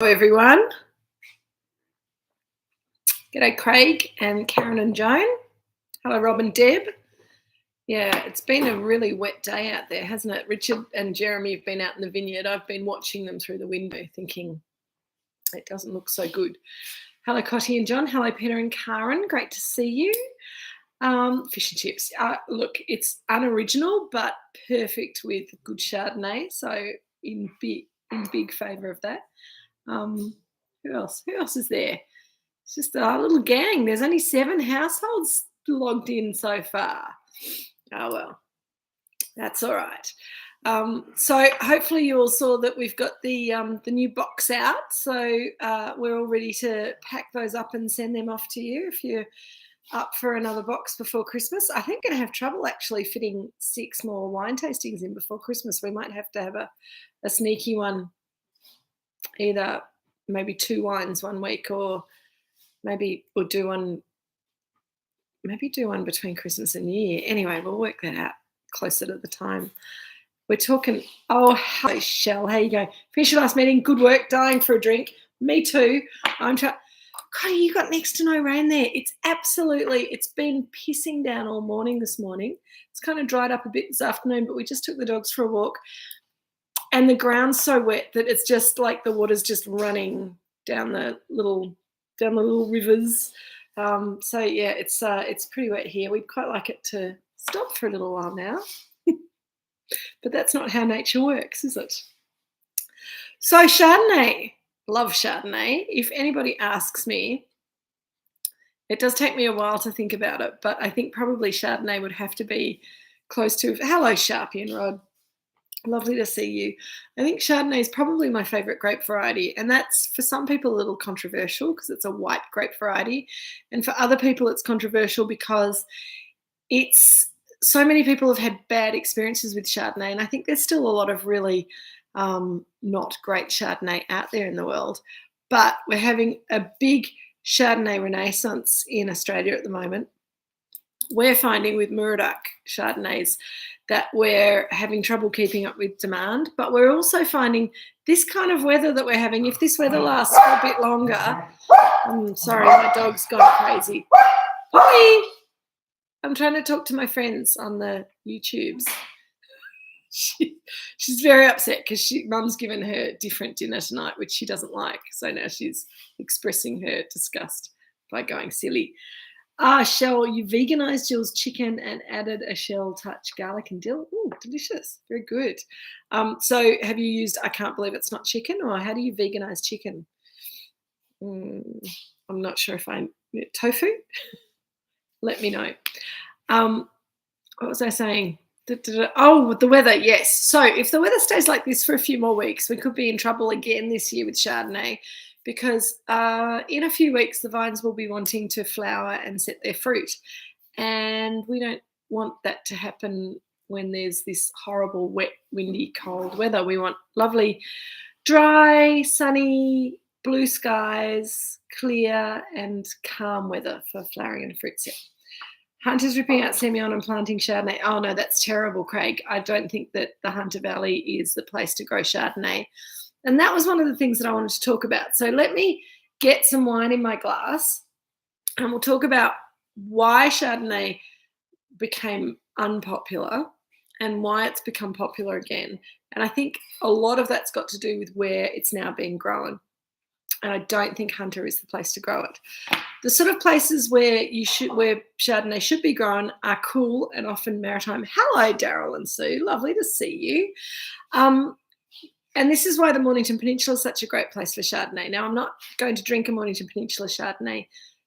Hello everyone. G'day Craig and Karen and Joan. Hello Rob and Deb. Yeah, it's been a really wet day out there, hasn't it? Richard and Jeremy have been out in the vineyard. I've been watching them through the window thinking it doesn't look so good. Hello Cotty and John. Hello Peter and Karen. Great to see you. Fish and chips. Look, it's unoriginal but perfect with good Chardonnay. So in big favour of that. Who else? Who else is there? It's just a little gang. There's only 7 households logged in so far. Oh well, that's all right. So hopefully you all saw that we've got the new box out. So we're all ready to pack those up and send them off to you if you're up for another box before Christmas. I think I'm going to have trouble actually fitting 6 more wine tastings in before Christmas. We might have to have a sneaky one, either maybe 2 wines one week, or maybe we'll do one between Christmas and New Year. Anyway, we'll work that out closer to the time. We're talking, oh, hello, Shell. How you going? Finished your last meeting. Good work. Dying for a drink. Me too. I'm trying. God, you got next to no rain there. It's been pissing down all morning this morning. It's kind of dried up a bit this afternoon, but we just took the dogs for a walk. And the ground's so wet that it's just like the water's just running down the little rivers. So yeah, it's pretty wet here. We'd quite like it to stop for a little while now, but that's not how nature works, is it? So Chardonnay, love Chardonnay. If anybody asks me, it does take me a while to think about it, but I think probably Chardonnay would have to be close to. Hello, Sharpie and Rod. Lovely to see you. I think Chardonnay is probably my favourite grape variety, and that's for some people a little controversial because it's a white grape variety, and for other people it's controversial because so many people have had bad experiences with Chardonnay, and I think there's still a lot of really not great Chardonnay out there in the world. But we're having a big Chardonnay renaissance in Australia at the moment. We're finding with Moorooduc Chardonnays that we're having trouble keeping up with demand, but we're also finding this kind of weather that we're having, if this weather lasts for a bit longer. I'm sorry, my dog's gone crazy. Hi! I'm trying to talk to my friends on the YouTubes. She's very upset because Mum's given her different dinner tonight, which she doesn't like. So now she's expressing her disgust by going silly. Shell, you veganised Jill's chicken and added a Shell touch garlic and dill. Ooh, delicious. Very good. So have you used I can't believe it's not chicken, or how do you veganize chicken? I'm not sure if tofu? Let me know. What was I saying? Oh, the weather, yes. So if the weather stays like this for a few more weeks, we could be in trouble again this year with Chardonnay, because in a few weeks the vines will be wanting to flower and set their fruit, and we don't want that to happen when there's this horrible wet, windy, cold weather. We want lovely, dry, sunny, blue skies, clear and calm weather for flowering and fruit set. Hunter's ripping out Semillon and planting Chardonnay. Oh no, that's terrible, Craig. I don't think that the Hunter Valley is the place to grow Chardonnay. And that was one of the things that I wanted to talk about. So let me get some wine in my glass and we'll talk about why Chardonnay became unpopular and why it's become popular again. And I think a lot of that's got to do with where it's now being grown. And I don't think Hunter is the place to grow it. The sort of places where Chardonnay should be grown are cool and often maritime. Hello, Daryl and Sue. Lovely to see you. And this is why the Mornington Peninsula is such a great place for Chardonnay. Now, I'm not going to drink a Mornington Peninsula Chardonnay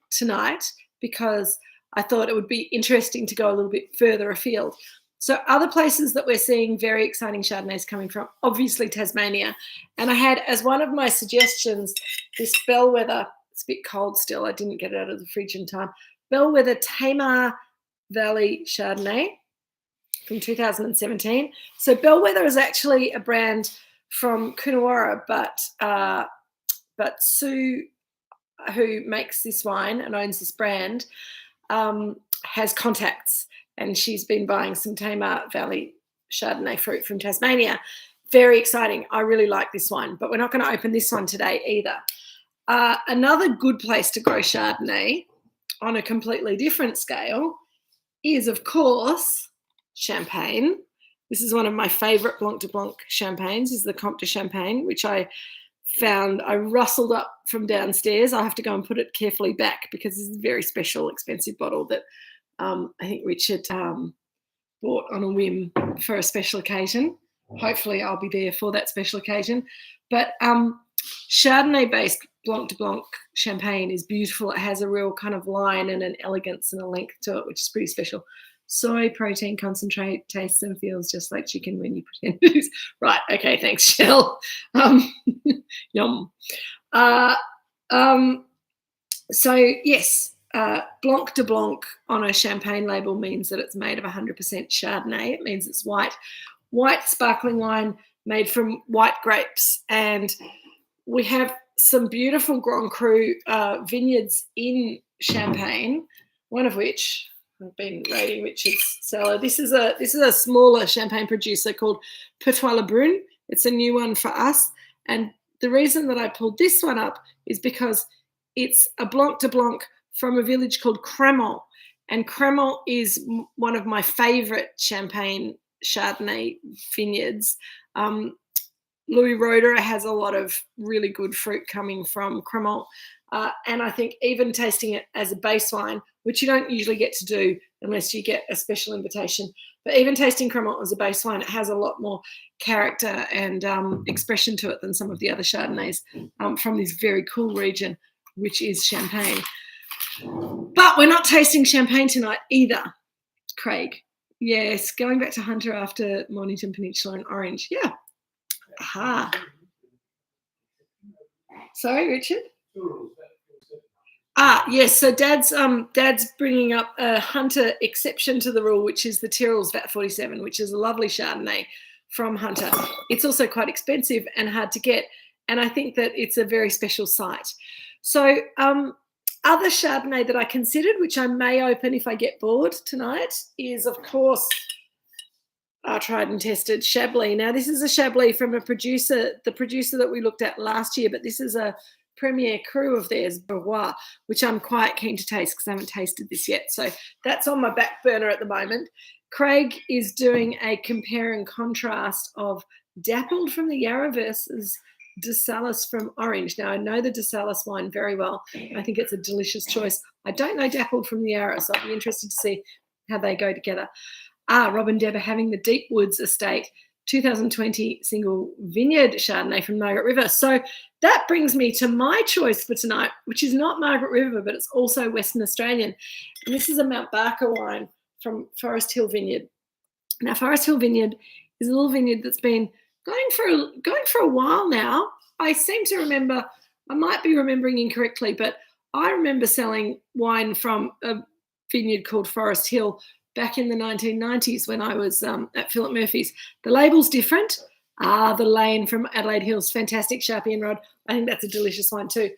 tonight because I thought it would be interesting to go a little bit further afield. So other places that we're seeing very exciting Chardonnays coming from, obviously Tasmania. And I had, as one of my suggestions, this Bellwether. It's a bit cold still. I didn't get it out of the fridge in time. Bellwether Tamar Valley Chardonnay from 2017. So Bellwether is actually a brand from Coonawarra, but Sue, who makes this wine and owns this brand, has contacts, and she's been buying some Tamar Valley Chardonnay fruit from Tasmania. very exciting. I really like this one, but we're not going to open this one today either. Another good place to grow Chardonnay on a completely different scale is, of course, Champagne. This is one of my favourite Blanc de Blanc champagnes, is the Comte de Champagne, which I found I rustled up from downstairs. I have to go and put it carefully back because this is a very special, expensive bottle that I think Richard bought on a whim for a special occasion. Hopefully I'll be there for that special occasion. But Chardonnay-based Blanc de Blanc champagne is beautiful. It has a real kind of line and an elegance and a length to it, which is pretty special. Soy protein concentrate tastes and feels just like chicken when you put it in. Right, okay, thanks, Shell. Yum. So, yes, Blanc de Blanc on a champagne label means that it's made of 100% Chardonnay. It means it's white sparkling wine made from white grapes. And we have some beautiful Grand Cru vineyards in Champagne, one of which I've been raiding Richard's cellar. This is a smaller champagne producer called Pertois Le Brun. It's a new one for us. And the reason that I pulled this one up is because it's a Blanc de Blanc from a village called Cremont. And Cremont is one of my favourite champagne Chardonnay vineyards. Louis Roederer has a lot of really good fruit coming from Cremont. And I think even tasting it as a base wine, which you don't usually get to do unless you get a special invitation, but even tasting Cremont as a base wine, it has a lot more character and expression to it than some of the other Chardonnays from this very cool region, which is Champagne. But we're not tasting Champagne tonight either, Craig. Yes, going back to Hunter after Mornington Peninsula and Orange. Yeah. Aha. Sorry, Richard? Yes, so Dad's bringing up a Hunter exception to the rule, which is the Tyrrell's VAT 47, which is a lovely Chardonnay from Hunter. It's also quite expensive and hard to get, and I think that it's a very special site. So other Chardonnay that I considered, which I may open if I get bored tonight, is, of course, our tried and tested Chablis. Now, this is a Chablis from a producer, the producer that we looked at last year, but this is a premier cru of theirs, Beauvoir, which I'm quite keen to taste because I haven't tasted this yet. So that's on my back burner at the moment. Craig is doing a compare and contrast of Dappled from the Yarra versus De Salis from Orange. Now, I know the De Salis wine very well. I think it's a delicious choice. I don't know Dappled from the Yarra, so I'll be interested to see how they go together. Robin Debber having the Deepwoods Estate 2020 single vineyard Chardonnay from Margaret River. So that brings me to my choice for tonight, which is not Margaret River, but it's also Western Australian. And this is a Mount Barker wine from Forest Hill Vineyard. Now, Forest Hill Vineyard is a little vineyard that's been going for a while now. I seem to remember, I might be remembering incorrectly, but I remember selling wine from a vineyard called Forest Hill back in the 1990s when I was at Philip Murphy's. The label's different. The Lane from Adelaide Hills, fantastic Sharpie and Rod. I think that's a delicious wine too.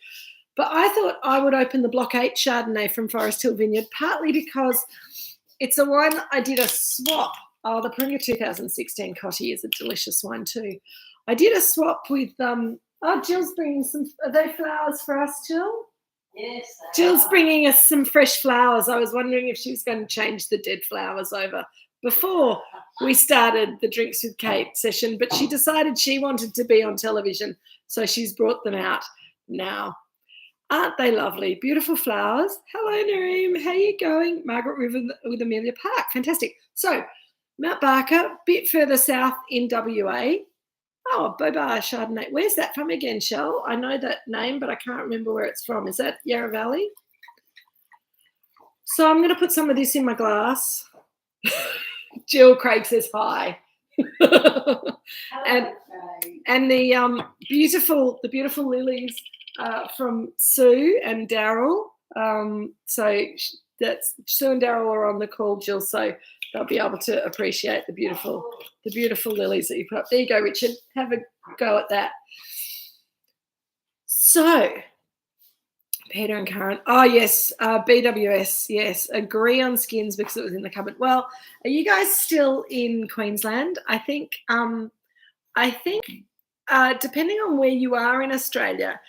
But I thought I would open the Block 8 Chardonnay from Forest Hill Vineyard, partly because it's a wine I did a swap. The Pringa 2016 Cotty is a delicious wine too. I did a swap with, Jill's bringing some, are they flowers for us, Jill? Yes. Jill's bringing us some fresh flowers. I was wondering if she was going to change the dead flowers over before we started the Drinks with Kate session, but she decided she wanted to be on television, so she's brought them out now. Aren't they lovely? Beautiful flowers. Hello, Nareem. How are you going? Margaret River with Amelia Park. Fantastic. So, Mount Barker, a bit further south in WA. Oh, Bobar Chardonnay. Where's that from again, Shell? I know that name, but I can't remember where it's from. Is that Yarra Valley? So I'm going to put some of this in my glass. Jill, Craig says hi. and the beautiful lilies from Sue and Daryl. So that's Sue and Daryl are on the call, Jill. So they'll be able to appreciate the beautiful lilies that you put up. There you go, Richard. Have a go at that. So, Peter and Karen. Oh, yes, BWS, yes. Agree on skins because it was in the cupboard. Well, are you guys still in Queensland? I think I think depending on where you are in Australia,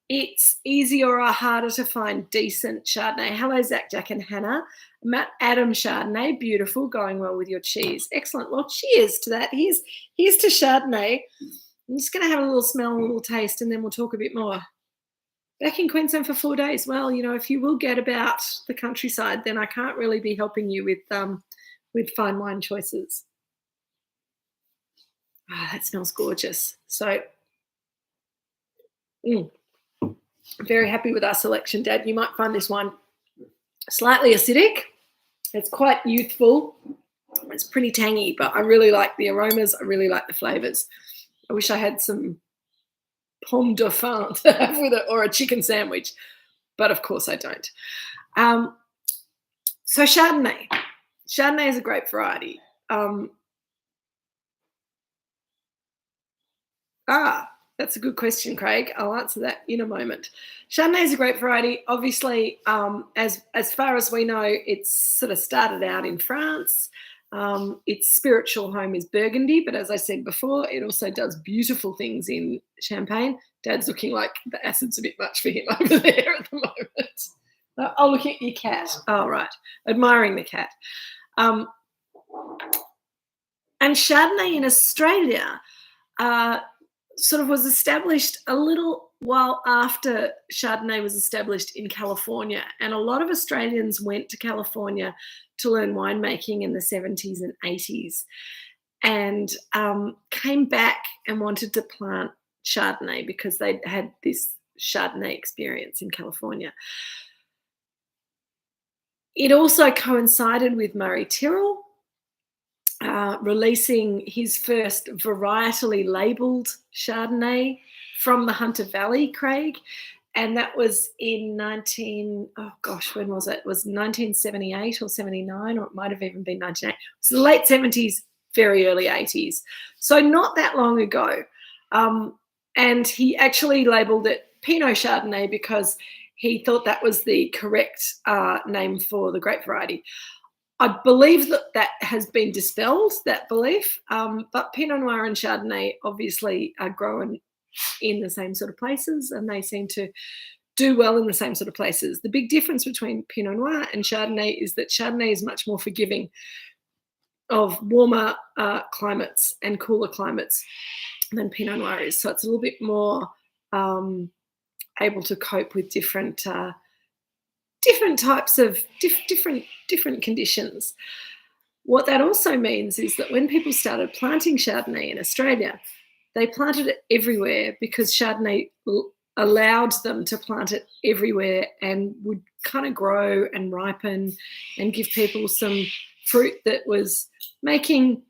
it's easier or harder to find decent Chardonnay. Hello, Zach, Jack, and Hannah. Matt Adam Chardonnay, beautiful, going well with your cheese. Excellent. Well, cheers to that. Here's to Chardonnay. I'm just going to have a little smell, a little taste, and then we'll talk a bit more. Back in Queensland for 4 days. Well, if you will get about the countryside, then I can't really be helping you with fine wine choices. Ah, that smells gorgeous. So, very happy with our selection, Dad. You might find this one slightly acidic. It's quite youthful. It's pretty tangy, but I really like the aromas. I really like the flavours. I wish I had some pomme dauphine to have with it, or a chicken sandwich, but of course I don't. So Chardonnay. Chardonnay is a grape variety. That's a good question, Craig. I'll answer that in a moment. Chardonnay is a grape variety. Obviously, as far as we know, it's sort of started out in France. Its spiritual home is Burgundy, but as I said before, it also does beautiful things in Champagne. Dad's looking like the acid's a bit much for him over there at the moment. Oh, look at your cat. Oh, right. Admiring the cat. And Chardonnay in Australia sort of was established a little while after Chardonnay was established in California. And a lot of Australians went to California to learn winemaking in the 70s and 80s and came back and wanted to plant Chardonnay because they'd had this Chardonnay experience in California. It also coincided with Murray Tyrrell releasing his first varietally labelled Chardonnay from the Hunter Valley, Craig, and that was in when was it? It was 1978 or 79, or it might have even been 1998. So the late 70s, very early 80s. So not that long ago. And he actually labelled it Pinot Chardonnay because he thought that was the correct name for the grape variety. I believe that has been dispelled, that belief, but Pinot Noir and Chardonnay obviously are grown in the same sort of places, and they seem to do well in the same sort of places. The big difference between Pinot Noir and Chardonnay is that Chardonnay is much more forgiving of warmer climates and cooler climates than Pinot Noir is. So it's a little bit more able to cope with different types of different conditions. What that also means is that when people started planting Chardonnay in Australia, they planted it everywhere because Chardonnay allowed them to plant it everywhere and would kind of grow and ripen and give people some fruit that was making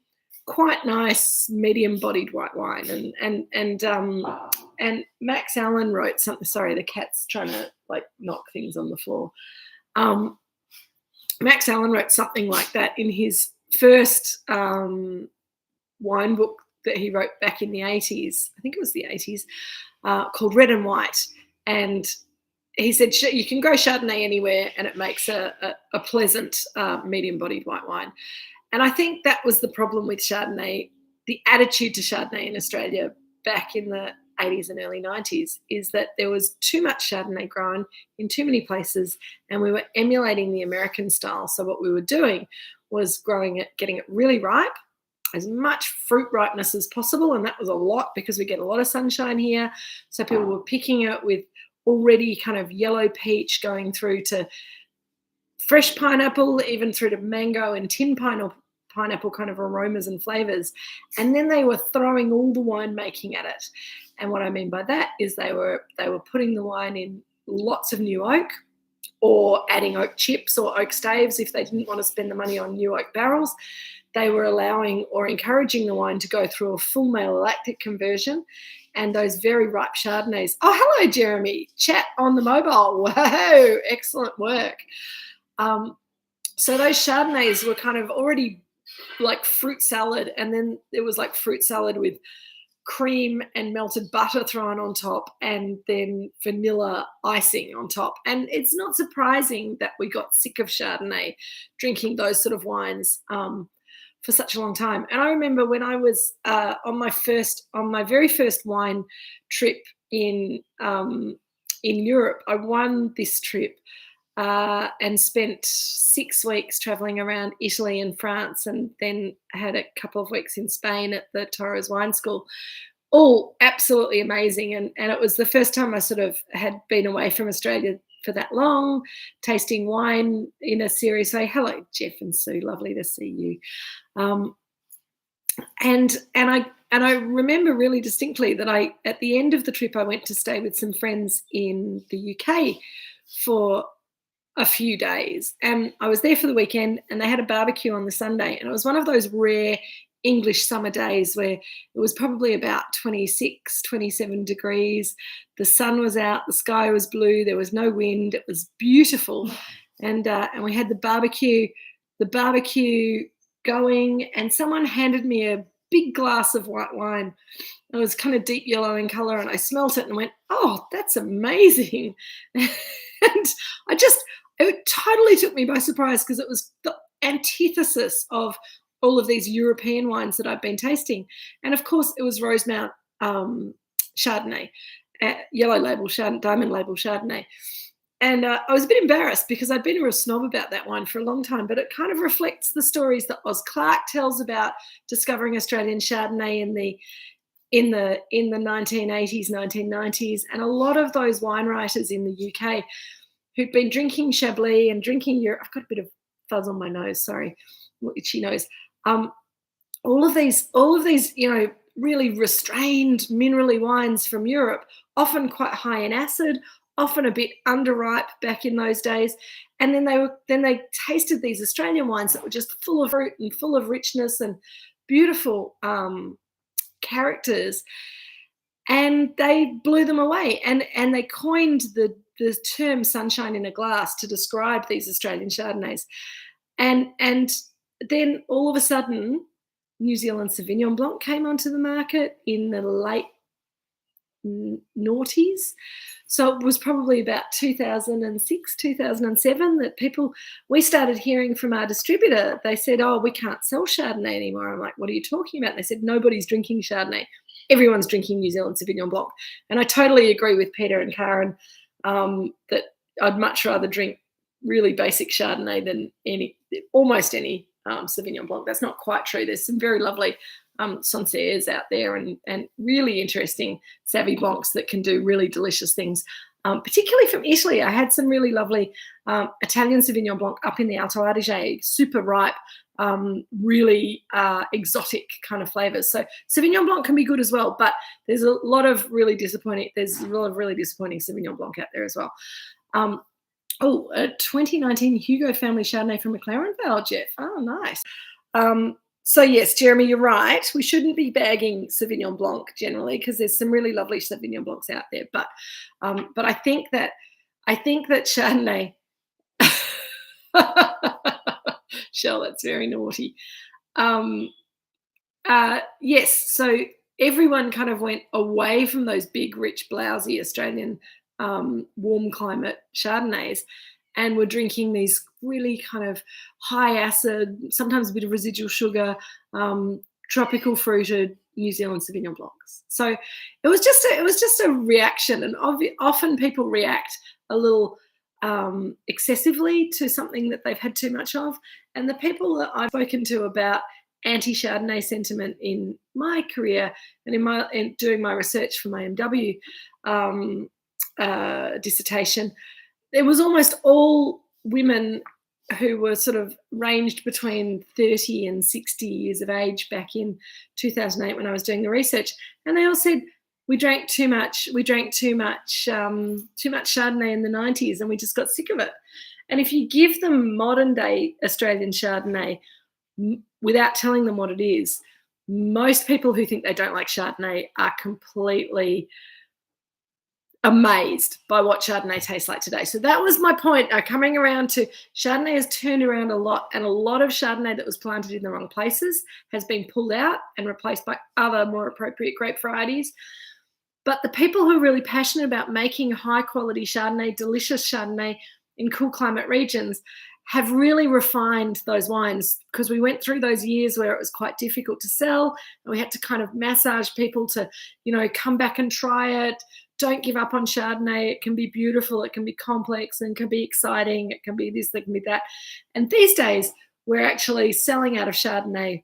quite nice medium-bodied white wine. And Max Allen wrote something. Sorry, the cat's trying to knock things on the floor. Max Allen wrote something like that in his first wine book that he wrote back in the 80s. I think it was the 80s, called Red and White. And he said you can grow Chardonnay anywhere and it makes a pleasant medium-bodied white wine. And I think that was the problem with Chardonnay. The attitude to Chardonnay in Australia back in the 80s and early 90s is that there was too much Chardonnay grown in too many places, and we were emulating the American style. So what we were doing was growing it, getting it really ripe, as much fruit ripeness as possible, and that was a lot because we get a lot of sunshine here. So people were picking it with already kind of yellow peach going through to fresh pineapple, even through to mango and tin pineapple kind of aromas and flavors. And then they were throwing all the winemaking at it. And what I mean by that is they were putting the wine in lots of new oak, or adding oak chips or oak staves if they didn't want to spend the money on new oak barrels. They were allowing or encouraging the wine to go through a full malolactic conversion, and those very ripe Chardonnays. Oh, hello, Jeremy. Chat on the mobile. Whoa, excellent work. So those Chardonnays were kind of already like fruit salad, and then there was like fruit salad with cream and melted butter thrown on top, and then vanilla icing on top. And it's not surprising that we got sick of Chardonnay drinking those sort of wines for such a long time. And I remember when I was on my very first wine trip in Europe, I won this trip and spent 6 weeks traveling around Italy and France, and then had a couple of weeks in Spain at the Torres Wine School. All absolutely amazing. And it was the first time I sort of had been away from Australia for that long, tasting wine in a serious way. Hello, Jeff and Sue. Lovely to see you. And I remember really distinctly that at the end of the trip, I went to stay with some friends in the UK for a few days, and I was there for the weekend, and they had a barbecue on the Sunday, and it was one of those rare English summer days where it was probably about 26, 27 degrees. The sun was out, the sky was blue, there was no wind, it was beautiful. And we had the barbecue going, and someone handed me a big glass of white wine. It was kind of deep yellow in color, and I smelt it and went, oh, that's amazing. And it totally took me by surprise, because it was the antithesis of all of these European wines that I've been tasting. And of course, it was Rosemount Chardonnay, yellow label Chardonnay, diamond label Chardonnay. And I was a bit embarrassed, because I'd been a real snob about that wine for a long time, but it kind of reflects the stories that Oz Clarke tells about discovering Australian Chardonnay in the 1980s, 1990s. And a lot of those wine writers in the UK who'd been drinking Chablis and drinking Europe. I've got a bit of fuzz on my nose, sorry, itchy nose. All of these, really restrained minerally wines from Europe, often quite high in acid, often a bit underripe back in those days. And then they tasted these Australian wines that were just full of fruit and full of richness and beautiful characters, and they blew them away. And they coined the term sunshine in a glass to describe these Australian Chardonnays. And then all of a sudden, New Zealand Sauvignon Blanc came onto the market in the late noughties. So it was probably about 2006, 2007 that we started hearing from our distributor. They said, oh, we can't sell Chardonnay anymore. I'm like, what are you talking about? And they said, nobody's drinking Chardonnay. Everyone's drinking New Zealand Sauvignon Blanc. And I totally agree with Peter and Karen that I'd much rather drink really basic Chardonnay than almost any Sauvignon Blanc. That's not quite true. There's some very lovely Sancerres out there, and really interesting Savy Blancs that can do really delicious things, particularly from Italy. I had some really lovely Italian Sauvignon Blanc up in the Alto Adige, super ripe, really exotic kind of flavors. So Sauvignon Blanc can be good as well, but there's a lot of really disappointing Sauvignon Blanc out there as well. A 2019 Hugo Family Chardonnay from McLaren Vale, Jeff. Oh, nice. So yes, Jeremy, you're right. We shouldn't be bagging Sauvignon Blanc generally, because there's some really lovely Sauvignon Blancs out there. But I think that Chardonnay. Shell, that's very naughty. Yes, so everyone kind of went away from those big, rich, blousy Australian warm climate Chardonnays, and we're drinking these really kind of high acid, sometimes a bit of residual sugar, tropical fruited New Zealand Sauvignon Blancs. So it was just a reaction, and often people react a little excessively to something that they've had too much of. And the people that I've spoken to about anti-Chardonnay sentiment in my career and in doing my research for my MW dissertation, it was almost all women who were sort of ranged between 30 and 60 years of age back in 2008 when I was doing the research. And they all said, we drank too much Chardonnay in the 90s, and we just got sick of it. And if you give them modern day Australian Chardonnay without telling them what it is, most people who think they don't like Chardonnay are completely amazed by what Chardonnay tastes like today. So that was my point. Coming around to Chardonnay has turned around a lot, and a lot of Chardonnay that was planted in the wrong places has been pulled out and replaced by other more appropriate grape varieties. But the people who are really passionate about making high quality Chardonnay, delicious Chardonnay in cool climate regions, have really refined those wines, because we went through those years where it was quite difficult to sell and we had to kind of massage people to, come back and try it. Don't give up on Chardonnay. It can be beautiful. It can be complex and can be exciting. It can be this, it can be that. And these days, we're actually selling out of Chardonnay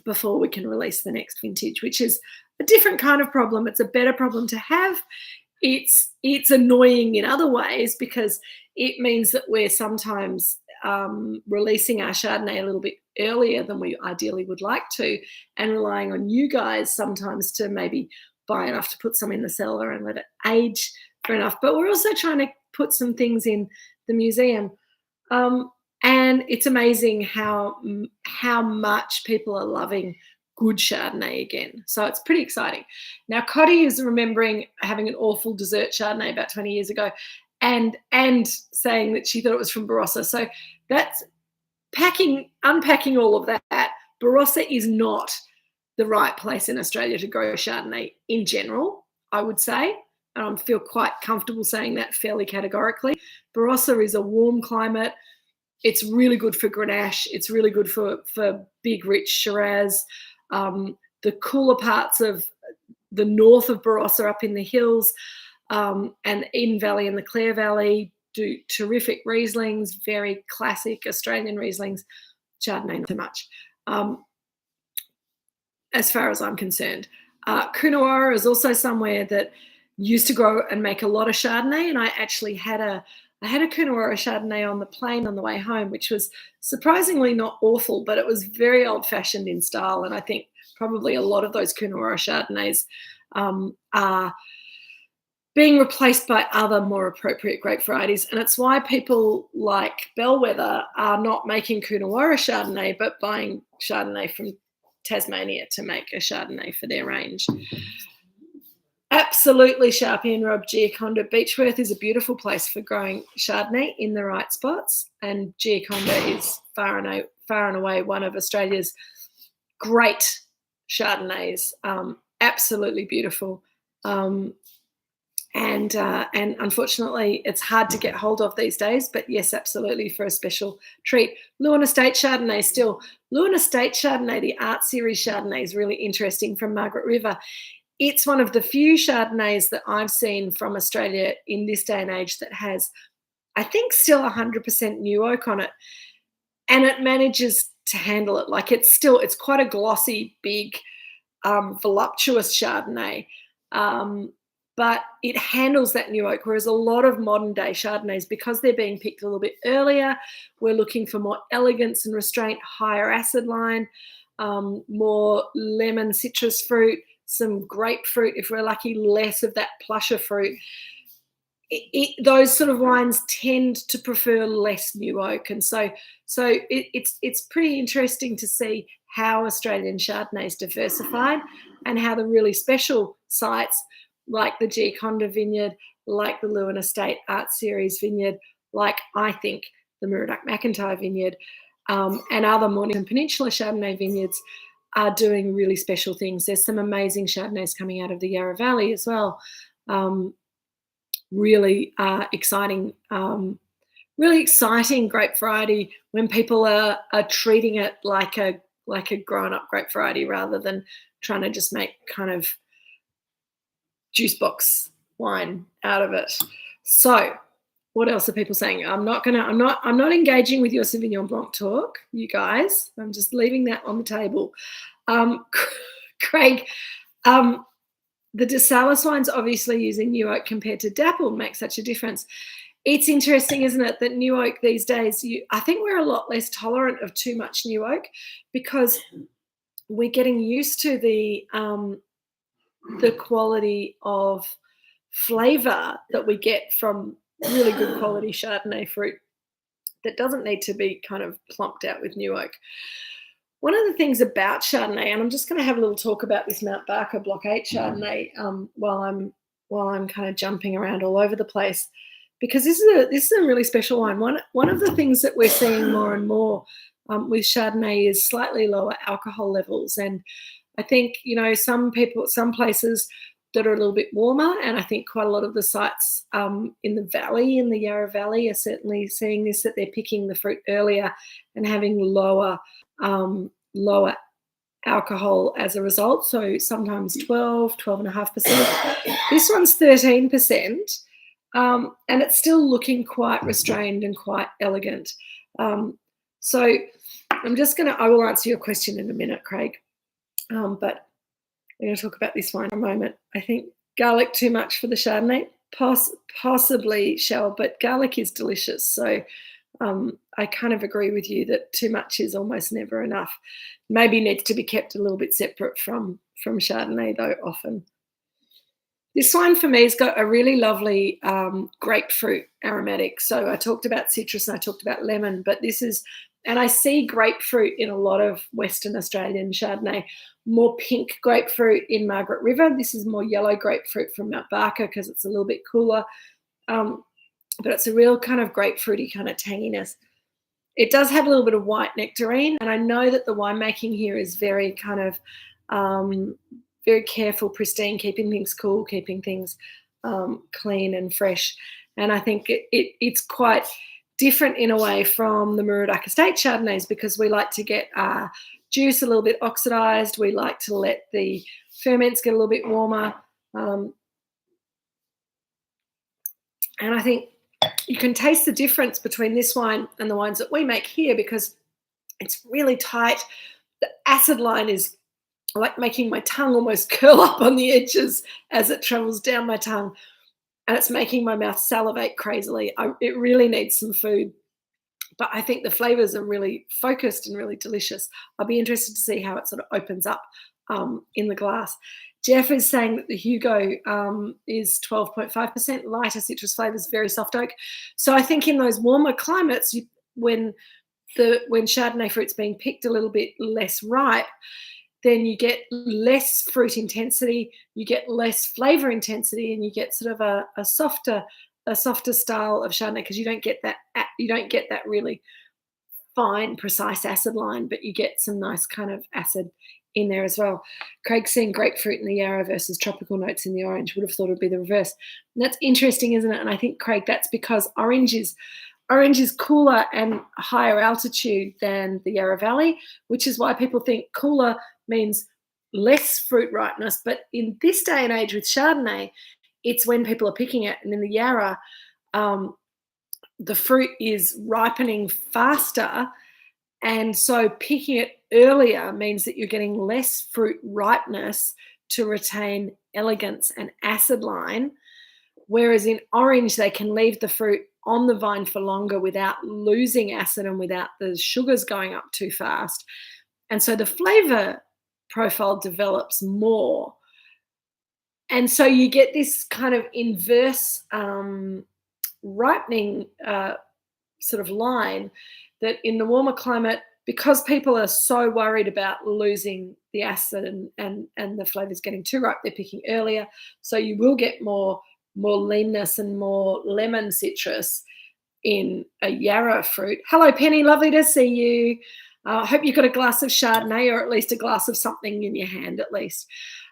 before we can release the next vintage, which is a different kind of problem. It's a better problem to have. It's annoying in other ways, because it means that we're sometimes releasing our Chardonnay a little bit earlier than we ideally would like to, and relying on you guys sometimes to maybe buy enough to put some in the cellar and let it age for enough. But we're also trying to put some things in the museum. And it's amazing how much people are loving good Chardonnay again. So it's pretty exciting. Now, Cotty is remembering having an awful dessert Chardonnay about 20 years ago and saying that she thought it was from Barossa. So that's unpacking all of that. Barossa is not the right place in Australia to grow Chardonnay in general, I would say. And I feel quite comfortable saying that fairly categorically. Barossa is a warm climate. It's really good for Grenache. It's really good for big, rich Shiraz. The cooler parts of the north of Barossa, up in the hills, and Eden Valley and the Clare Valley, do terrific Rieslings, very classic Australian Rieslings. Chardonnay, not so much, as far as I'm concerned. Coonawarra is also somewhere that used to grow and make a lot of Chardonnay, and I actually had a Coonawarra Chardonnay on the plane on the way home, which was surprisingly not awful, but it was very old-fashioned in style, and I think probably a lot of those Coonawarra Chardonnays are being replaced by other more appropriate grape varieties, and it's why people like Bellwether are not making Coonawarra Chardonnay, but buying Chardonnay from Tasmania to make a Chardonnay for their range. Absolutely, Sharpie and Rob, Giaconda. Beechworth is a beautiful place for growing Chardonnay in the right spots, and Giaconda is far and away one of Australia's great Chardonnays. Absolutely beautiful. And unfortunately, it's hard to get hold of these days, but yes, absolutely, for a special treat. Lewin Estate Chardonnay still. Lewin Estate Chardonnay, the Art Series Chardonnay, is really interesting, from Margaret River. It's one of the few Chardonnays that I've seen from Australia in this day and age that has, I think, still 100% new oak on it. And it manages to handle it. Like, it's quite a glossy, big, voluptuous Chardonnay. But it handles that new oak, whereas a lot of modern day Chardonnays, because they're being picked a little bit earlier, we're looking for more elegance and restraint, higher acid line, more lemon, citrus fruit, some grapefruit, if we're lucky, less of that plusher fruit. Those sort of wines tend to prefer less new oak, and so it's pretty interesting to see how Australian Chardonnay's diversified, and how the really special sites like the Giaconda vineyard, like the Lewin Estate Art Series vineyard, like I think the Moorooduc McIntyre vineyard, and other Mornington Peninsula Chardonnay vineyards are doing really special things. There's some amazing Chardonnays coming out of the Yarra Valley as well. Really exciting grape variety when people are treating it like a grown-up grape variety, rather than trying to just make kind of juice box wine out of it. So what else are people saying? I'm not engaging with your Sauvignon Blanc talk, you guys. I'm just leaving that on the table. Craig, the De Salis wines obviously using new oak compared to dapple makes such a difference. It's interesting, isn't it, that new oak these days, I think we're a lot less tolerant of too much new oak, because we're getting used to the quality of flavour that we get from really good quality Chardonnay fruit that doesn't need to be kind of plumped out with new oak. One of the things about Chardonnay, and I'm just going to have a little talk about this Mount Barker Block 8 Chardonnay while I'm kind of jumping around all over the place, because this is a really special wine. One of the things that we're seeing more and more with Chardonnay is slightly lower alcohol levels, and I think, some places that are a little bit warmer, and I think quite a lot of the sites in the valley, in the Yarra Valley, are certainly seeing this, that they're picking the fruit earlier and having lower alcohol as a result. So sometimes 12.5%. This one's 13%, and it's still looking quite restrained and quite elegant. So I will answer your question in a minute, Craig, but we're going to talk about this wine in a moment. I think garlic too much for the Chardonnay, possibly, Shell, but garlic is delicious. So I kind of agree with you that too much is almost never enough. Maybe needs to be kept a little bit separate from Chardonnay, though, often. This wine for me has got a really lovely grapefruit aromatic. So I talked about citrus and I talked about lemon, but this is, and I see grapefruit in a lot of Western Australian Chardonnay. More pink grapefruit in Margaret River. This is more yellow grapefruit from Mount Barker because it's a little bit cooler. But it's a real kind of grapefruity kind of tanginess. It does have a little bit of white nectarine, and I know that the winemaking here is very kind of very careful, pristine, keeping things cool, keeping things clean and fresh. And I think it's quite different in a way from the Moorooduc Estate Chardonnays, because we like to get juice a little bit oxidized. We like to let the ferments get a little bit warmer. And I think you can taste the difference between this wine and the wines that we make here, because it's really tight. The acid line is like making my tongue almost curl up on the edges as it travels down my tongue, and it's making my mouth salivate crazily. It really needs some food, but I think the flavours are really focused and really delicious. I'll be interested to see how it sort of opens up in the glass. Jeff is saying that the Hugo is 12.5%, lighter citrus flavours, very soft oak. So I think in those warmer climates, when Chardonnay fruit's being picked a little bit less ripe, then you get less fruit intensity, you get less flavour intensity, and you get sort of a softer style of Chardonnay, because you don't get that really fine, precise acid line, but you get some nice kind of acid in there as well. Craig's seeing grapefruit in the Yarra versus tropical notes in the orange. Would have thought it would be the reverse. And that's interesting, isn't it? And I think, Craig, that's because orange is cooler and higher altitude than the Yarra Valley, which is why people think cooler means less fruit ripeness. But in this day and age with Chardonnay, it's when people are picking it. And in the Yarra, the fruit is ripening faster. And so picking it earlier means that you're getting less fruit ripeness to retain elegance and acid line. Whereas in orange, they can leave the fruit on the vine for longer without losing acid and without the sugars going up too fast. And so the flavour profile develops more. And so you get this kind of inverse ripening sort of line, that in the warmer climate, because people are so worried about losing the acid and the flavours getting too ripe, they're picking earlier. So you will get more leanness and more lemon citrus in a Yarra fruit. Hello, Penny. Lovely to see you. I hope you've got a glass of Chardonnay, or at least a glass of something in your hand at least.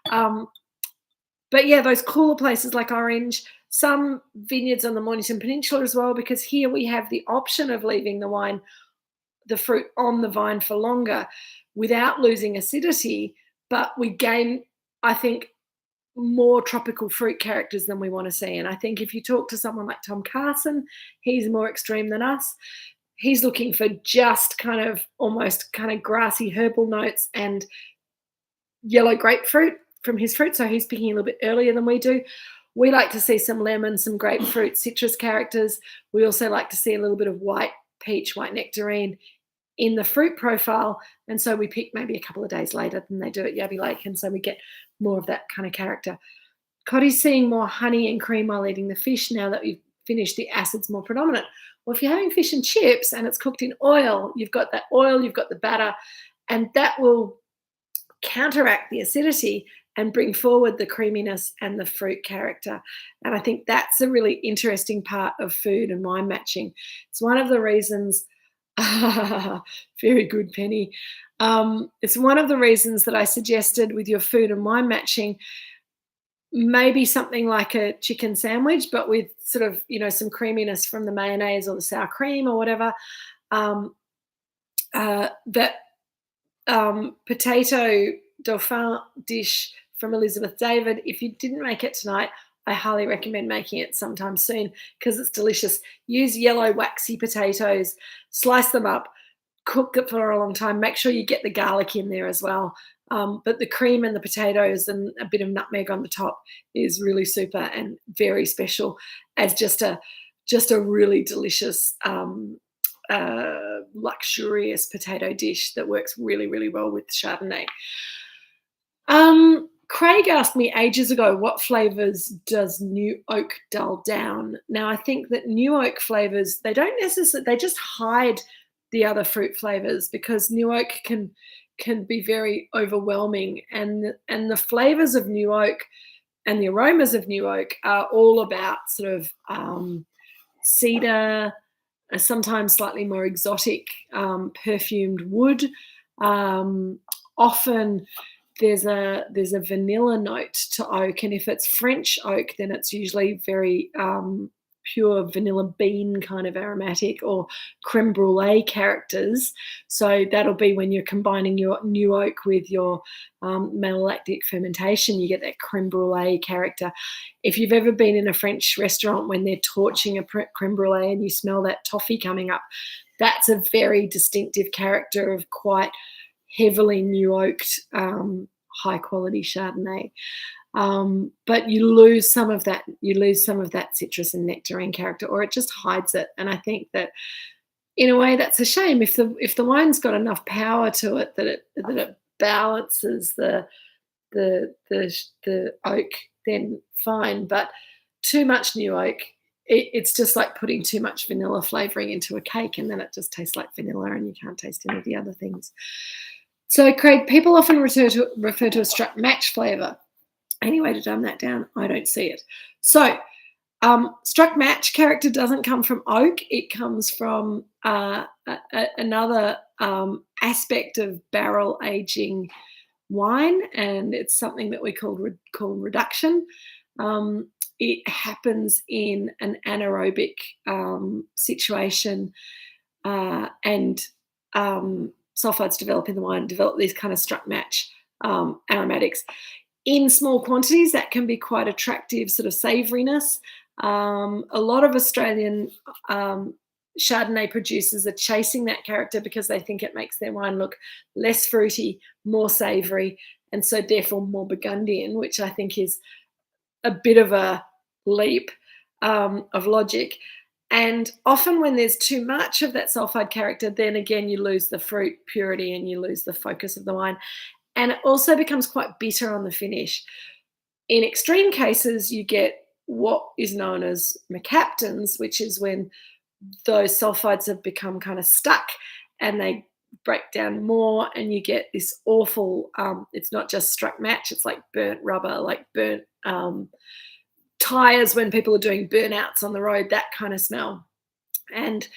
But yeah, those cooler places like orange, some vineyards on the Mornington Peninsula as well, because here we have the option of leaving the fruit on the vine for longer without losing acidity, but we gain, I think, more tropical fruit characters than we want to see. And I think if you talk to someone like Tom Carson, he's more extreme than us. He's looking for just kind of almost kind of grassy herbal notes and yellow grapefruit from his fruit. So he's picking a little bit earlier than we do. We like to see some lemon, some grapefruit, citrus characters. We also like to see a little bit of white peach, white nectarine in the fruit profile. And so we pick maybe a couple of days later than they do at Yabby Lake. And so we get more of that kind of character. Coddy's seeing more honey and cream while eating the fish. Now that we've finished, the acid's more predominant. Well, if you're having fish and chips and it's cooked in oil, you've got that oil, you've got the batter, and that will counteract the acidity and bring forward the creaminess and the fruit character. And I think that's a really interesting part of food and wine matching. It's one of the reasons, very good, Penny. It's one of the reasons that I suggested with your food and wine matching, maybe something like a chicken sandwich, but with sort of, some creaminess from the mayonnaise or the sour cream or whatever. Um, that potato dauphin dish from Elizabeth David, if you didn't make it tonight, I highly recommend making it sometime soon because it's delicious. Use yellow waxy potatoes, slice them up, cook it for a long time. Make sure you get the garlic in there as well. But the cream and the potatoes and a bit of nutmeg on the top is really super and very special as just a really delicious luxurious potato dish that works really, really well with Chardonnay. Craig asked me ages ago, what flavours does new oak dull down? Now, I think that new oak flavours, they don't necessarily, they just hide the other fruit flavours because new oak can be very overwhelming, and the flavours of new oak and the aromas of new oak are all about sort of cedar, sometimes slightly more exotic perfumed wood. Often there's a vanilla note to oak, and if it's French oak, then it's usually very pure vanilla bean kind of aromatic or creme brulee characters. So that'll be when you're combining your new oak with your malolactic fermentation, you get that creme brulee character. If you've ever been in a French restaurant when they're torching a creme brulee and you smell that toffee coming up, that's a very distinctive character of quite heavily new oaked high quality Chardonnay. But you lose some of that citrus and nectarine character, or it just hides it. And I think that in a way that's a shame. If the wine's got enough power to it that it balances the oak, then fine. But too much new oak, it's just like putting too much vanilla flavoring into a cake, and then it just tastes like vanilla and you can't taste any of the other things. So, Craig, people often refer to a struck match flavour. Any way to dumb that down? I don't see it. So, struck match character doesn't come from oak. It comes from another aspect of barrel aging wine, and it's something that we call reduction. It happens in an anaerobic situation, and sulfides develop in the wine, develop these kind of struck match aromatics. In small quantities, that can be quite attractive sort of savouriness. A lot of Australian Chardonnay producers are chasing that character because they think it makes their wine look less fruity, more savoury, and so therefore more Burgundian, which I think is a bit of a leap of logic. And often when there's too much of that sulfide character, then again, you lose the fruit purity and you lose the focus of the wine. And it also becomes quite bitter on the finish. In extreme cases, you get what is known as mercaptans, which is when those sulfides have become kind of stuck and they break down more, and you get this awful, it's not just struck match, it's like burnt rubber, like burnt tires when people are doing burnouts on the road, that kind of smell. And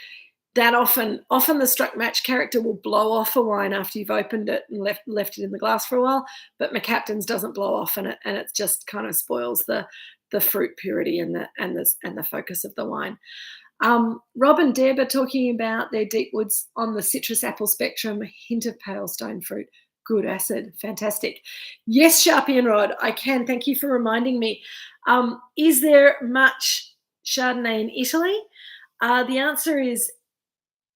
that often the struck match character will blow off a wine after you've opened it and left it in the glass for a while, but mercaptans doesn't blow off, and it just kind of spoils the fruit purity and the focus of the wine. Rob and Deb are talking about their deep woods on the citrus apple spectrum, a hint of pale stone fruit, good acid, fantastic. Yes, Sharpie and Rod, I can. Thank you for reminding me. Is there much Chardonnay in Italy? The answer is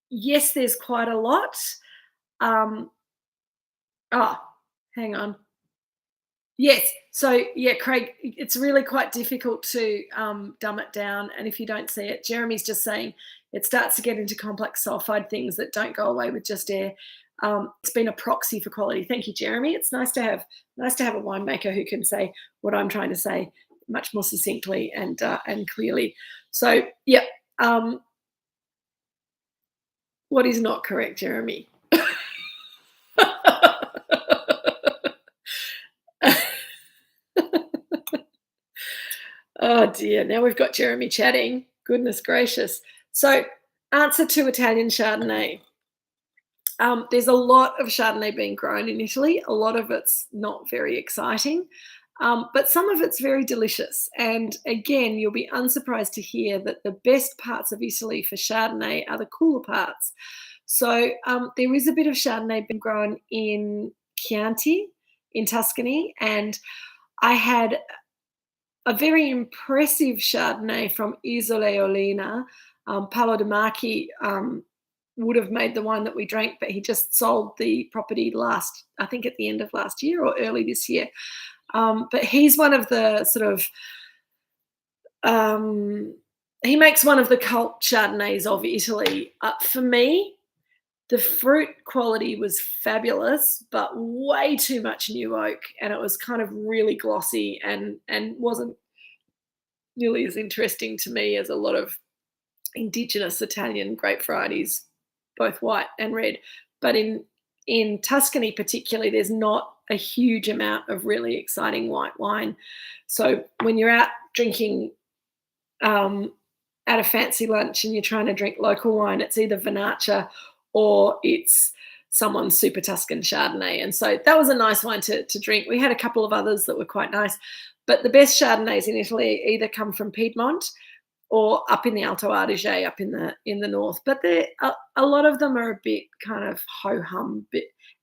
yes, there's quite a lot. Hang on. Yes. So, yeah, Craig, it's really quite difficult to dumb it down. And if you don't see it, Jeremy's just saying it starts to get into complex sulfide things that don't go away with just air. It's been a proxy for quality. Thank you, Jeremy. It's nice to have a winemaker who can say what I'm trying to say much more succinctly and clearly. So, yeah. What is not correct, Jeremy? Oh dear, now we've got Jeremy chatting. Goodness gracious. So, answer to Italian Chardonnay. There's a lot of Chardonnay being grown in Italy. A lot of it's not very exciting. But some of it's very delicious. And again, you'll be unsurprised to hear that the best parts of Italy for Chardonnay are the cooler parts. So there is a bit of Chardonnay being grown in Chianti in Tuscany, and I had a very impressive Chardonnay from Isole Olena. Paolo De Marchi would have made the wine that we drank, but he just sold the property I think at the end of last year or early this year. But he's one of the sort of, he makes one of the cult Chardonnays of Italy. For me, the fruit quality was fabulous, but way too much new oak, and it was kind of really glossy and wasn't nearly as interesting to me as a lot of indigenous Italian grape varieties, both white and red. But in Tuscany particularly, there's not a huge amount of really exciting white wine. So when you're out drinking at a fancy lunch and you're trying to drink local wine, it's either Vernaccia or it's someone's Super Tuscan Chardonnay. And so that was a nice wine to drink. We had a couple of others that were quite nice, but the best Chardonnays in Italy either come from Piedmont or up in the Alto Adige, up in the north. But a lot of them are a bit kind of ho-hum.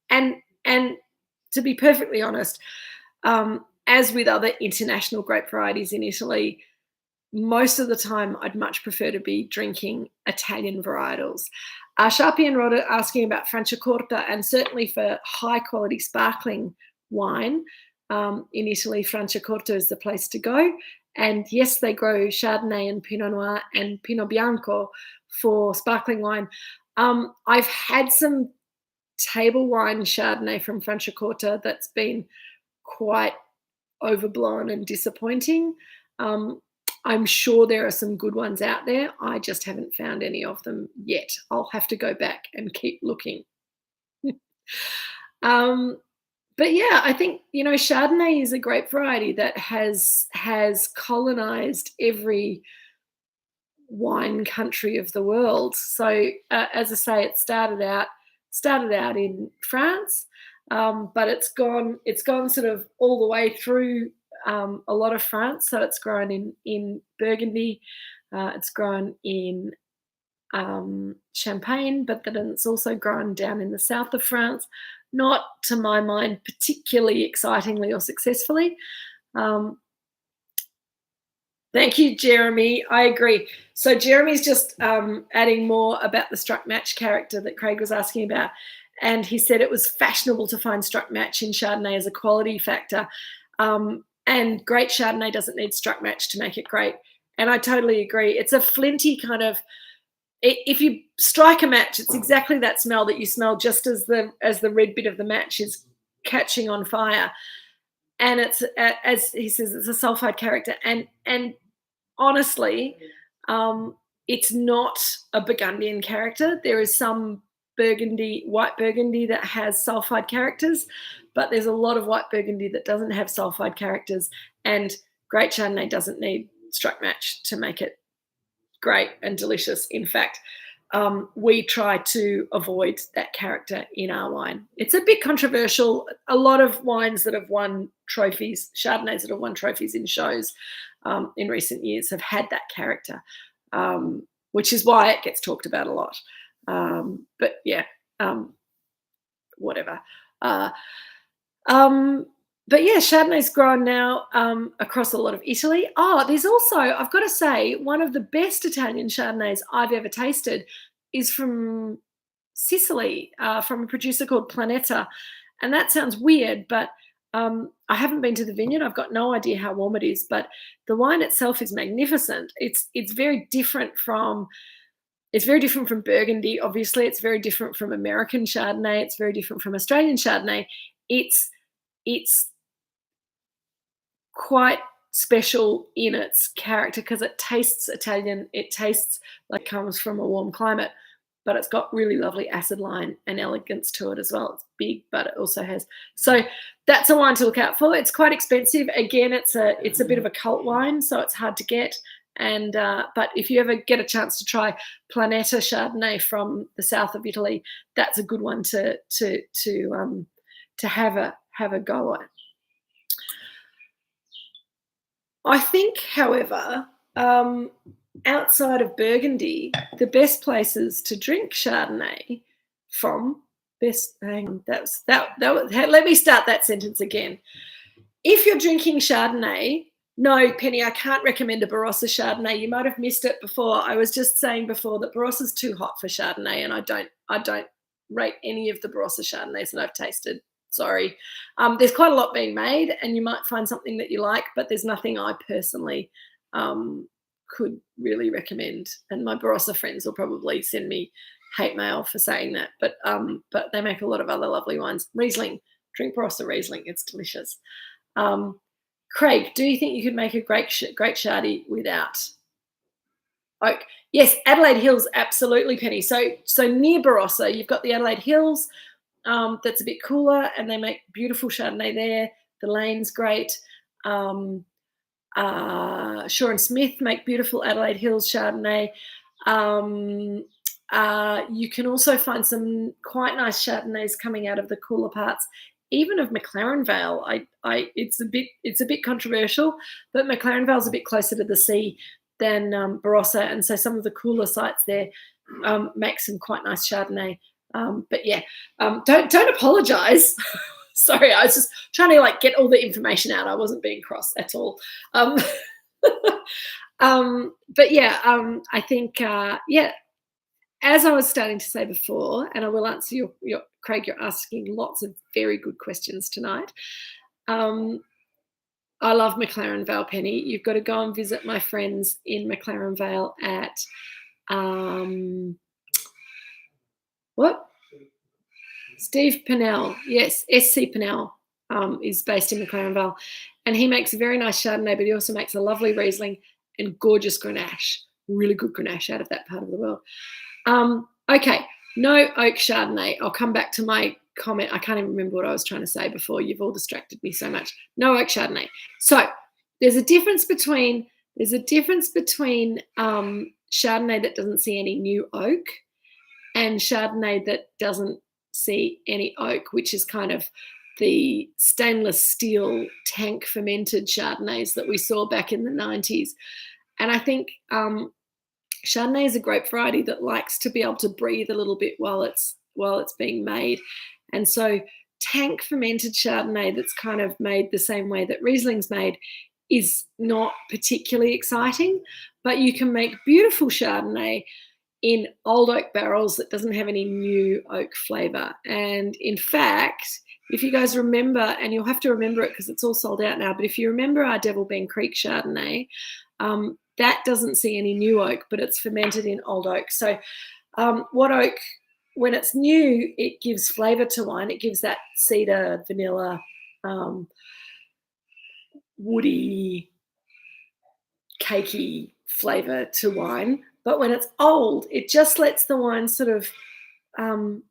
And to be perfectly honest, as with other international grape varieties in Italy, most of the time I'd much prefer to be drinking Italian varietals. Sharpie and Rod are asking about Franciacorta, and certainly for high quality sparkling wine in Italy, Franciacorta is the place to go. And yes, they grow Chardonnay and Pinot Noir and Pinot Bianco for sparkling wine. I've had some table wine Chardonnay from Franciacorta that's been quite overblown and disappointing. I'm sure there are some good ones out there. I just haven't found any of them yet. I'll have to go back and keep looking. But yeah, I think, Chardonnay is a grape variety that has colonized every wine country of the world. So as I say, it started out in France, but it's gone sort of all the way through a lot of France. So it's grown in Burgundy, it's grown in Champagne, but then it's also grown down in the south of France, not to my mind particularly excitingly or successfully. Thank you, Jeremy. I agree. So Jeremy's just adding more about the struck match character that Craig was asking about. And he said it was fashionable to find struck match in Chardonnay as a quality factor. And great Chardonnay doesn't need struck match to make it great. And I totally agree. It's a flinty kind of, if you strike a match, it's exactly that smell that you smell just as the red bit of the match is catching on fire. And it's, as he says, it's a sulfide character. And honestly, it's not a Burgundian character. There is some white Burgundy that has sulfide characters, but there's a lot of white Burgundy that doesn't have sulfide characters. And great Chardonnay doesn't need struck match to make it great and delicious. In fact, we try to avoid that character in our wine. It's a bit controversial. A lot of wines that have won trophies, Chardonnays that have won trophies in shows in recent years have had that character, which is why it gets talked about a lot. But yeah, whatever. But yeah, Chardonnay's grown now across a lot of Italy. There's also, I've got to say, one of the best Italian Chardonnays I've ever tasted is from Sicily, from a producer called Planeta. And that sounds weird, but I haven't been to the vineyard. I've got no idea how warm it is, but the wine itself is magnificent. It's very different from Burgundy. Obviously, it's very different from American Chardonnay. It's very different from Australian Chardonnay. It's quite special in its character because it tastes Italian. It tastes like it comes from a warm climate, but it's got really lovely acid line and elegance to it as well. It's big, but it also has. So that's a wine to look out for. It's quite expensive. Again, it's a bit of a cult wine, so it's hard to get. And but if you ever get a chance to try Planeta Chardonnay from the south of Italy, that's a good one to have a go at. I think, however, outside of Burgundy, the best places to drink Chardonnay from hang on, let me start that sentence again. If you're drinking Chardonnay, no, Penny, I can't recommend a Barossa Chardonnay. You might have missed it before. I was just saying before that Barossa's too hot for Chardonnay, and I don't rate any of the Barossa Chardonnays that I've tasted. Sorry. There's quite a lot being made, and you might find something that you like, but there's nothing I personally could really recommend. And my Barossa friends will probably send me hate mail for saying that, but they make a lot of other lovely wines. Riesling, drink Barossa Riesling, it's delicious. Craig, do you think you could make a great Shardy without oak? Yes, Adelaide Hills, absolutely, Penny. So near Barossa, you've got the Adelaide Hills. That's a bit cooler, and they make beautiful Chardonnay there. The Lane's great. Shaw and Smith make beautiful Adelaide Hills Chardonnay. You can also find some quite nice Chardonnays coming out of the cooler parts, even of McLaren Vale. It's a bit controversial, but McLaren Vale's a bit closer to the sea than Barossa, and so some of the cooler sites there make some quite nice Chardonnay. But yeah, don't apologise. Sorry, I was just trying to get all the information out. I wasn't being cross at all. But yeah, I think as I was starting to say before, and I will answer your Craig, you're asking lots of very good questions tonight. I love McLaren Vale, Penny. You've got to go and visit my friends in McLaren Vale at Steve Pennell. Yes, SC Pennell is based in McLaren Vale, and he makes a very nice Chardonnay, but he also makes a lovely Riesling and gorgeous Grenache, really good Grenache out of that part of the world. Okay, no oak Chardonnay. I'll come back to my comment. I can't even remember what I was trying to say before. You've all distracted me so much. No oak Chardonnay. So there's a difference between Chardonnay that doesn't see any new oak and Chardonnay that doesn't see any oak, which is kind of the stainless steel tank fermented Chardonnays that we saw back in the 90s. And I think Chardonnay is a grape variety that likes to be able to breathe a little bit while it's being made. And so tank fermented Chardonnay that's kind of made the same way that Riesling's made is not particularly exciting, but you can make beautiful Chardonnay in old oak barrels that doesn't have any new oak flavour. And in fact, if you guys remember, and you'll have to remember it because it's all sold out now, but if you remember our Devil Bend Creek Chardonnay, that doesn't see any new oak, but it's fermented in old oak. So what oak, when it's new, it gives flavour to wine. It gives that cedar, vanilla, woody, cakey flavour to wine. But when it's old, it just lets the wine sort of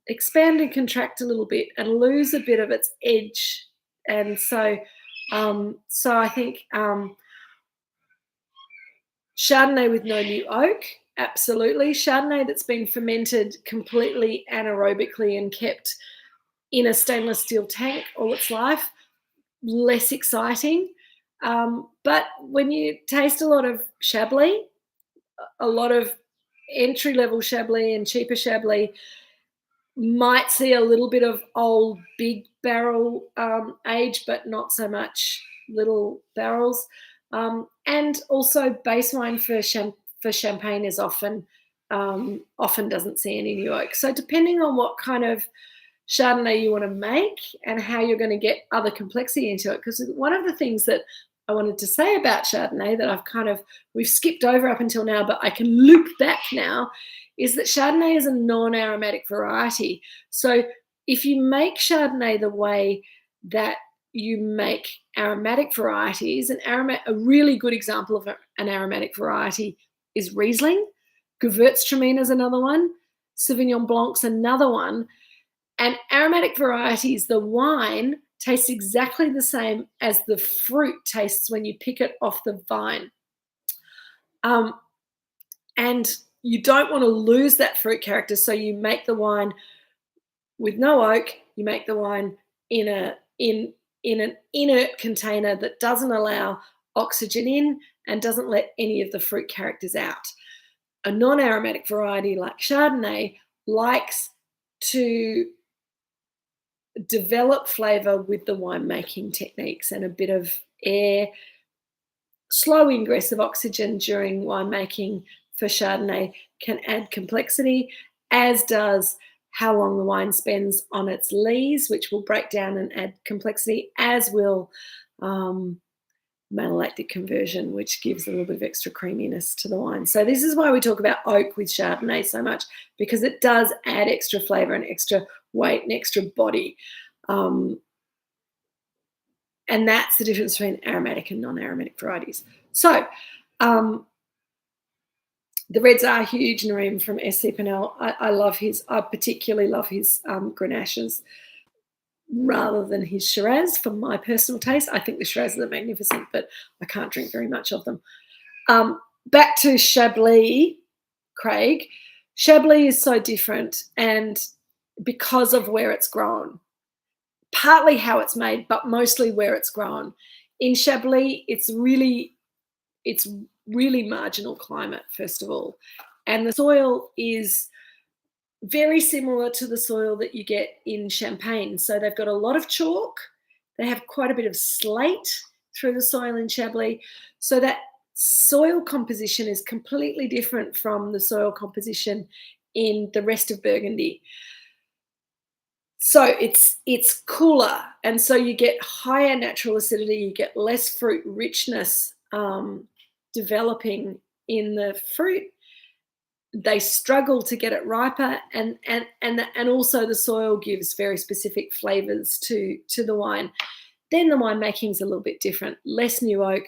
expand and contract a little bit and lose a bit of its edge. And so I think Chardonnay with no new oak, absolutely. Chardonnay that's been fermented completely anaerobically and kept in a stainless steel tank all its life, less exciting. But when you taste a lot of Chablis, a lot of entry-level Chablis and cheaper Chablis might see a little bit of old big barrel age, but not so much little barrels. And also base wine for champagne is often doesn't see any new oak. So depending on what kind of Chardonnay you want to make and how you're going to get other complexity into it, because one of the things that I wanted to say about Chardonnay that we've skipped over up until now, but I can loop back now, is that Chardonnay is a non-aromatic variety. So if you make Chardonnay the way that you make aromatic varieties, a really good example of an aromatic variety is Riesling. Gewürztraminer is another one. Sauvignon Blanc's another one. And aromatic varieties, the wine tastes exactly the same as the fruit tastes when you pick it off the vine. And you don't want to lose that fruit character, so you make the wine with no oak. You make the wine in an inert container that doesn't allow oxygen in and doesn't let any of the fruit characters out. A non-aromatic variety like Chardonnay likes to develop flavour with the winemaking techniques, and a bit of air, slow ingress of oxygen during winemaking for Chardonnay can add complexity, as does how long the wine spends on its lees, which will break down and add complexity, as will malolactic conversion, which gives a little bit of extra creaminess to the wine. So this is why we talk about oak with Chardonnay so much, because it does add extra flavour and extra weight and extra body. And that's the difference between aromatic and non-aromatic varieties. So the reds are huge. Nareem from SC Panel, I love his, I particularly love his Grenaches rather than his Shiraz for my personal taste. I think the Shirazes are magnificent, but I can't drink very much of them. Back to Chablis, Craig. Chablis is so different, and because of where it's grown, partly how it's made, but mostly where it's grown. In Chablis, it's really marginal climate, first of all, and the soil is very similar to the soil that you get in Champagne. So they've got a lot of chalk. They have quite a bit of slate through the soil in Chablis. So that soil composition is completely different from the soil composition in the rest of Burgundy. So it's cooler, and so you get higher natural acidity, you get less fruit richness developing in the fruit. They struggle to get it riper, and also the soil gives very specific flavours to the wine. Then the winemaking's a little bit different. Less new oak,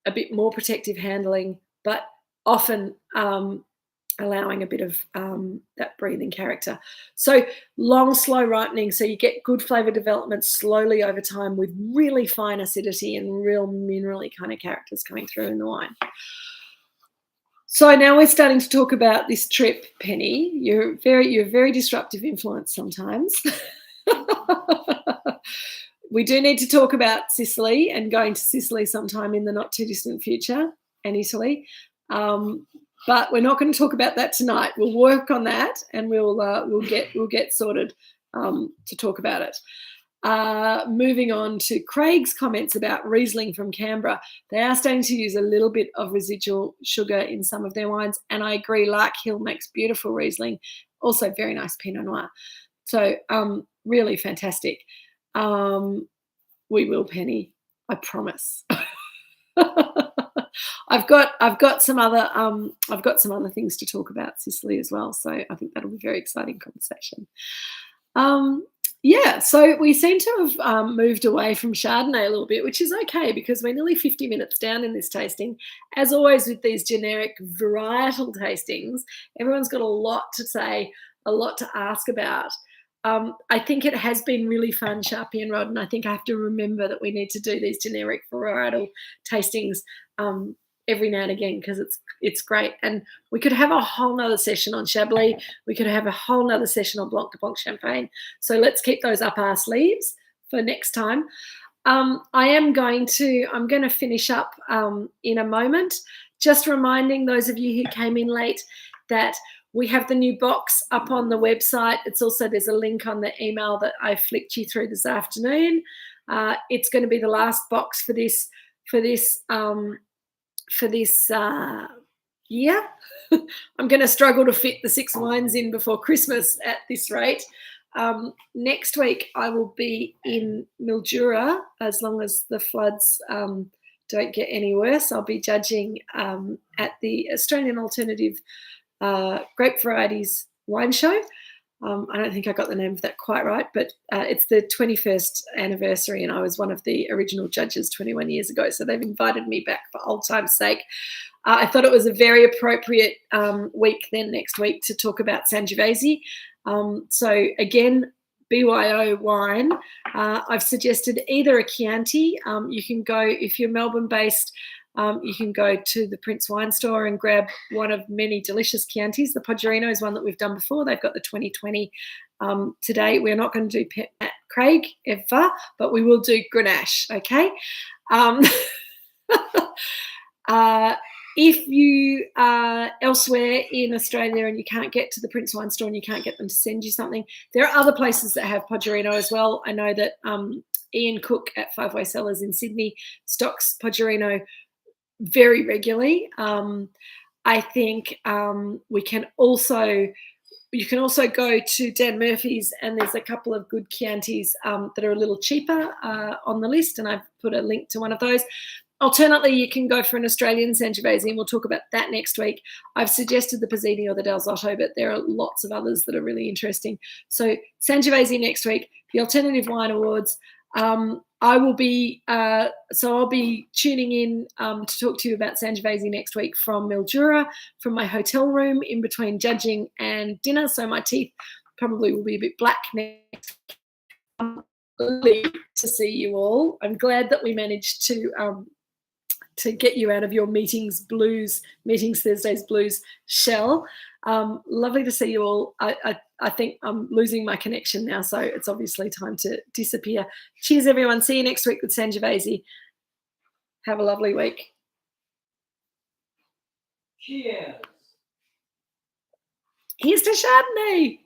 a bit more protective handling, but often allowing a bit of that breathing character. So long, slow ripening, so you get good flavour development slowly over time with really fine acidity and real minerally kind of characters coming through in the wine. So now we're starting to talk about this trip, Penny. You're a very disruptive influence sometimes. We do need to talk about Sicily and going to Sicily sometime in the not too distant future, and Italy. But we're not going to talk about that tonight. We'll work on that, and we'll get sorted to talk about it. Moving on to Craig's comments about Riesling from Canberra. They are starting to use a little bit of residual sugar in some of their wines, and I agree, Lark Hill makes beautiful Riesling, also very nice Pinot Noir. So really fantastic. We will, Penny, I promise. I've got some other things to talk about Sicily as well, so I think that'll be a very exciting conversation. Yeah, so we seem to have moved away from Chardonnay a little bit, which is okay because we're nearly 50 minutes down in this tasting. As always with these generic varietal tastings, everyone's got a lot to say, a lot to ask about. I think it has been really fun, Sharpie and Rod, and I think I have to remember that we need to do these generic varietal tastings every now and again because it's great. And we could have a whole nother session on Chablis. We could have a whole nother session on Blanc de Blanc Champagne. So let's keep those up our sleeves for next time. I'm going to finish up in a moment. Just reminding those of you who came in late that we have the new box up on the website. There's a link on the email that I flicked you through this afternoon. It's going to be the last box for this year. I'm going to struggle to fit the 6 wines in before Christmas at this rate. Next week I will be in Mildura as long as the floods don't get any worse. I'll be judging at the Australian Alternative Grape Varieties Wine Show. I don't think I got the name of that quite right, but it's the 21st anniversary and I was one of the original judges 21 years ago. So they've invited me back for old time's sake. I thought it was a very appropriate week then next week to talk about Sangiovese. So again, BYO wine. I've suggested either a Chianti. You can go, if you're Melbourne based, you can go to the Prince Wine Store and grab one of many delicious Chiantis. The Poggio is one that we've done before. They've got the 2020 today. We're not going to do Craig ever, but we will do Grenache, okay? If you are elsewhere in Australia and you can't get to the Prince Wine Store and you can't get them to send you something, there are other places that have Podgerino as well. I know that Ian Cook at Five Way Cellars in Sydney stocks Podgerino very regularly. I think you can also go to Dan Murphy's, and there's a couple of good Chiantis that are a little cheaper on the list, and I've put a link to one of those. Alternately, you can go for an Australian Sangiovese, and we'll talk about that next week. I've suggested the Pizzini or the Del Zotto, but there are lots of others that are really interesting. So Sangiovese next week, the Alternative Wine Awards. I'll be tuning in to talk to you about Sangiovese next week from Mildura, from my hotel room in between judging and dinner. So my teeth probably will be a bit black next week. Lovely to see you all. I'm glad that we managed to get you out of your meetings Thursdays blues shell. Lovely to see you all. I think I'm losing my connection now, so it's obviously time to disappear. Cheers, everyone. See you next week with Sangiovese. Have a lovely week. Cheers. Here's to Chardonnay.